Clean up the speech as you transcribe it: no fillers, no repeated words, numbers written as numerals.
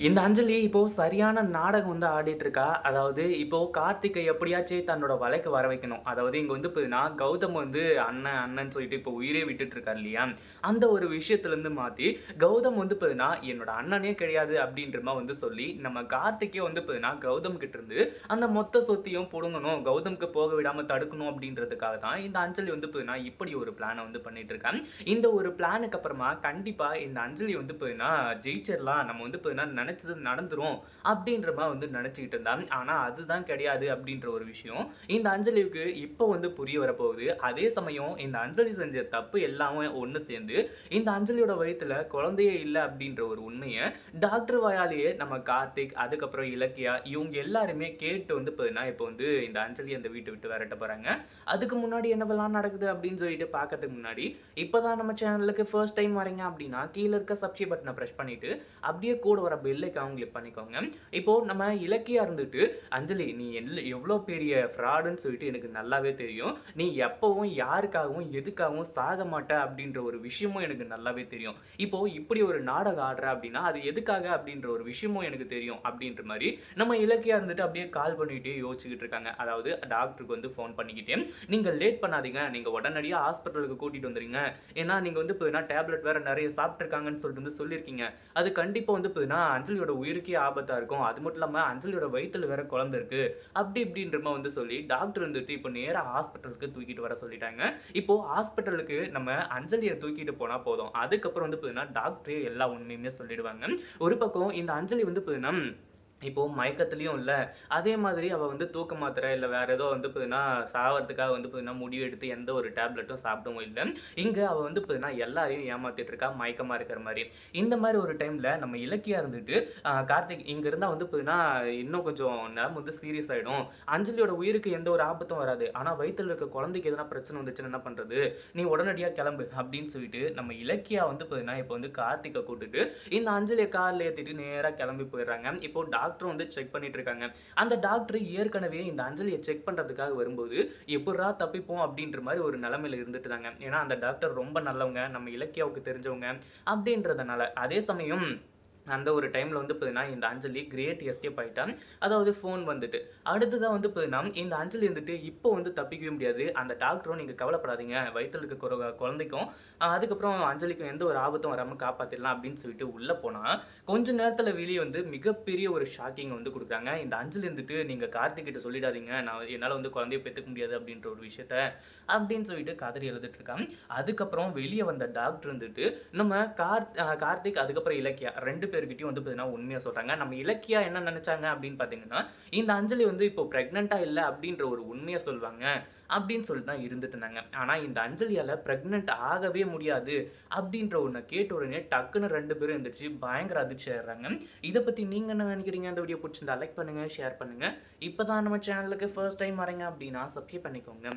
இந்த அஞ்சலி இப்போ சரியான நாடகம் ஆடிட்டு இருக்கா. அதாவது இப்போ கார்த்திகை எப்படியாச்சும் தன்னோட வலைக்கு வர வைக்கணும். அதாவது இங்க பார்த்தீங்கன்னா, கௌதம் அண்ணன் அண்ணன்னு சொல்லிட்டு இப்போ உயிரே விட்டுட்டு இருக்காரு இல்லையா? அந்த ஒரு விஷயத்துலருந்து மாத்தி, கௌதம் பார்த்தீங்கன்னா, என்னோட அண்ணனே கிடையாது அப்படின்ற மாரி சொல்லி, நம்ம கார்த்திக்கே பார்த்தீங்கன்னா, கௌதம் கிட்ட இருந்து அந்த மொத்த சொத்தையும் புடுங்கணும். கௌதம்க்கு போக விடாம தடுக்கணும் அப்படின்றதுக்காக தான் இந்த அஞ்சலி பார்த்தீங்கன்னா, இப்படி ஒரு பிளான பண்ணிட்டு இருக்கா. இந்த ஒரு பிளானுக்கு அப்புறமா கண்டிப்பா இந்த அஞ்சலி பார்த்தீங்கன்னா, ஜெயிச்சிரலாம். நம்ம பார்த்தீங்கன்னா நினைச்சது நடந்துரும் அப்படின்ற மாதிரி நினைச்சுக்கிட்டு இருந்தான். ஆனா அதுதான் கிடையாது அப்படின்ற ஒரு விஷயம் இந்த அஞ்சலிக்கு இப்போ புரிய வரப்போகுது. அதே சமயம் இந்த அஞ்சலி செஞ்ச தப்பு எல்லாமே ஒண்ணு சேர்ந்து இந்த அஞ்சலியோட வயித்துல குழந்தையே இல்ல அப்படின்ற ஒரு உண்மைய டாக்டர் வாயாலேயே நம்ம கார்த்திக், அதுக்கப்புறம் இலக்கியா இவங்க எல்லாருமே கேட்டு பார்த்தீங்கன்னா இப்போ இந்த அஞ்சலி அந்த வீட்டை விட்டு விரட்ட போறாங்க. அதுக்கு முன்னாடி என்னவெல்லாம் நடக்குது அப்படின்னு சொல்லிட்டு பார்க்கறதுக்கு முன்னாடி இப்பதான் நம்ம சேனலுக்கு ஃபர்ஸ்ட் டைம் வரீங்க அப்படின்னா கீழ இருக்க சப்ஸ்கிரைப் பட்டனை பிரஸ் பண்ணிட்டு அப்படியே கூட வர பெல் ஐகான் கிளிக் பண்ணிக்கோங்க. இப்போ நம்ம இலக்கியா இருந்துட்டு, அஞ்சலி நீ எவ்ளோ பெரிய ஃப்ராடுன்னு சொல்லிட்டு எனக்கு நல்லாவே தெரியும். நீ எப்பவும் யாருக்காகவும், எதுக்காகவும் சாக மாட்ட அப்படின்ற ஒரு விஷயமும் எனக்கு நல்லாவே தெரியும். இப்போ இப்படி ஒரு நாடகம் ஆடுற அப்படின்னா, அது எதுக்காக அப்படின்ற ஒரு விஷயமும் எனக்கு தெரியும் அப்படின்ற மாரி நம்ம இலக்கியா இருந்துட்டு அப்படியே கால் பண்ணிட்டே யோசிச்சுக்கிட்டு இருக்காங்க. அதாவது டாக்டருக்கு ஃபோன் பண்ணிக்கிட்டே, நீங்க லேட் பண்ணாதீங்க. நீங்க உடனடியா ஹாஸ்பிட்டலுக்கு கூட்டிட்டு வந்துருங்க. ஏன்னா நீங்க இப்ப டேப்லெட் வேற நெறைய சாப்பிட்டுருக்காங்கன்னு சொல்லிட்டு சொல்லியிருக்கீங்க. அது கண்டிப்பா பார்த்தீங்கன்னா, அஞ்சலியோட உயிருக்கே ஆபத்தா இருக்கும். அது மட்டும் இல்லாம அஞ்சலியோட வயித்துல வேற குழந்தை இருக்கு. அப்படி இப்படின்ற மாரி சொல்லி டாக்டர் இப்போ நேரா ஹாஸ்பிட்டலுக்கு தூக்கிட்டு வர சொல்லிட்டாங்க. இப்போ ஹாஸ்பிட்டலுக்கு நம்ம அஞ்சலிய தூக்கிட்டு போனா போதும். அதுக்கப்புறம் பார்த்தீங்கன்னா, டாக்டரே எல்லா உண்மையுமே சொல்லிடுவாங்க. ஒரு பக்கம் இந்த அஞ்சலி பார்த்தீங்கன்னா இப்போ மயக்கத்திலயும் இல்ல. அதே மாதிரி அவ தூக்க மாத்திரை இல்ல வேற ஏதோ பார்த்தீங்கன்னா, சாவறதுக்காக பார்த்தீங்கன்னா, முடிவு எடுத்து எந்த ஒரு டேப்லெட்டும் சாப்பிடவும் இல்ல. இங்க அவ பார்த்தீங்கன்னா, எல்லாரையும் ஏமாத்திட்டு இருக்கா, மயக்கமா இருக்கிற மாரி. இந்த மாரி ஒரு டைம்ல நம்ம இலக்கியா இருந்துட்டு, கார்த்திக் இங்க இருந்தா பார்த்தீங்கன்னா, இன்னும் கொஞ்சம் நிலைமை சீரியஸ் ஆயிடும். அஞ்சலியோட உயிருக்கு எந்த ஒரு ஆபத்தும் வராது. ஆனா வயித்துல இருக்க குழந்தைக்கு எதனா பிரச்சனை வந்துச்சுன்னா என்ன பண்றது? நீ உடனடியா கிளம்பு அப்படின்னு சொல்லிட்டு, நம்ம இலக்கியா பார்த்தீங்கன்னா, இப்போ கார்த்திக்க கூட்டிட்டு இந்த அஞ்சலிய கார்ல ஏத்திட்டு நேரா கிளம்பி போயிடுறாங்க. இப்போ டாக்டரும் செக் பண்ணிட்டு இருக்காங்க. அந்த டாக்டர் ஏற்கனவே இந்த அஞ்சலிய செக் பண்றதுக்காக வரும்போது, எப்புட்றா தப்பிப்போம் அப்படின்ற மாரி ஒரு நிலைமையில இருந்துட்டுதாங்க. ஏன்னா அந்த டாக்டர் ரொம்ப நல்லவங்க, நம்ம இலக்கியாவுக்கு தெரிஞ்சவங்க அப்படின்றதுனால. அதே சமயம் அந்த ஒரு டைம்ல பார்த்தீங்கன்னா, இந்த அஞ்சலி கிரேட் எஸ்கேப் ஆயிட்டா. அதாவது ஃபோன் வந்துட்டு. அடுத்ததா பார்த்தீங்கன்னா, இந்த அஞ்சலி இப்போ தப்பிக்கவே முடியாது. அந்த டாக்டரும் நீங்க கவலைப்படாதீங்க. வயித்துல இருக்க குழந்தைக்கும், அதுக்கப்புறம் அஞ்சலிக்கும் எந்த ஒரு ஆபத்தும் வராம காப்பாத்திடலாம் அப்படின்னு சொல்லிட்டு உள்ள போனா, கொஞ்ச நேரத்துல வெளிய மிகப்பெரிய ஒரு ஷாக்கிங் குடுக்குறாங்க. இந்த அஞ்சலி நீங்க கார்த்திக் கிட்ட சொல்லிடாதீங்க. நான் என்னால குழந்தைய பெத்துக்க முடியாது அப்படின்ற ஒரு விஷயத்த அப்படின்னு சொல்லிட்டு கதறி அழுதுட்டு இருக்கான். அதுக்கப்புறம் வெளிய வந்த டாக்டர் நம்ம கார்த்திக் அதுக்கப்புறம் இலக்கியா 2 பேர்கிட்டயும் பார்த்தீங்கன்னா உண்மைய சொல்றாங்க. நம்ம இலக்கியா என்ன நெனச்சாங்க அப்படின்னு பார்த்தீங்கன்னா, இந்த அஞ்சலி இப்போ பிரெக்னன்ட்டா இல்ல அப்படின்ற ஒரு உண்மைய சொல்வாங்க. அப்படின்னு சொல்லிட்டு தான் இருந்துட்டு இருந்தாங்க. ஆனா இந்த அஞ்சலியால பிரெக்னன்ட் ஆகவே முடியாது அப்படின்ற ஒண்ண கேட்ட உடனே டக்குன்னு 2 பேரும் எந்திரிச்சு பயங்கர அதிர்ச்சி ஆயிடுறாங்க. இத பத்தி நீங்க என்ன நெனைக்கிறீங்க? இந்த வீடியோ புடிச்சிருந்தா லைக் பண்ணுங்க, ஷேர் பண்ணுங்க. இப்பதான் நம்ம சேனலுக்கு ஃபர்ஸ்ட் டைம் வரீங்க அப்படின்னா சப்ஸ்கிரைப் பண்ணிக்கோங்க.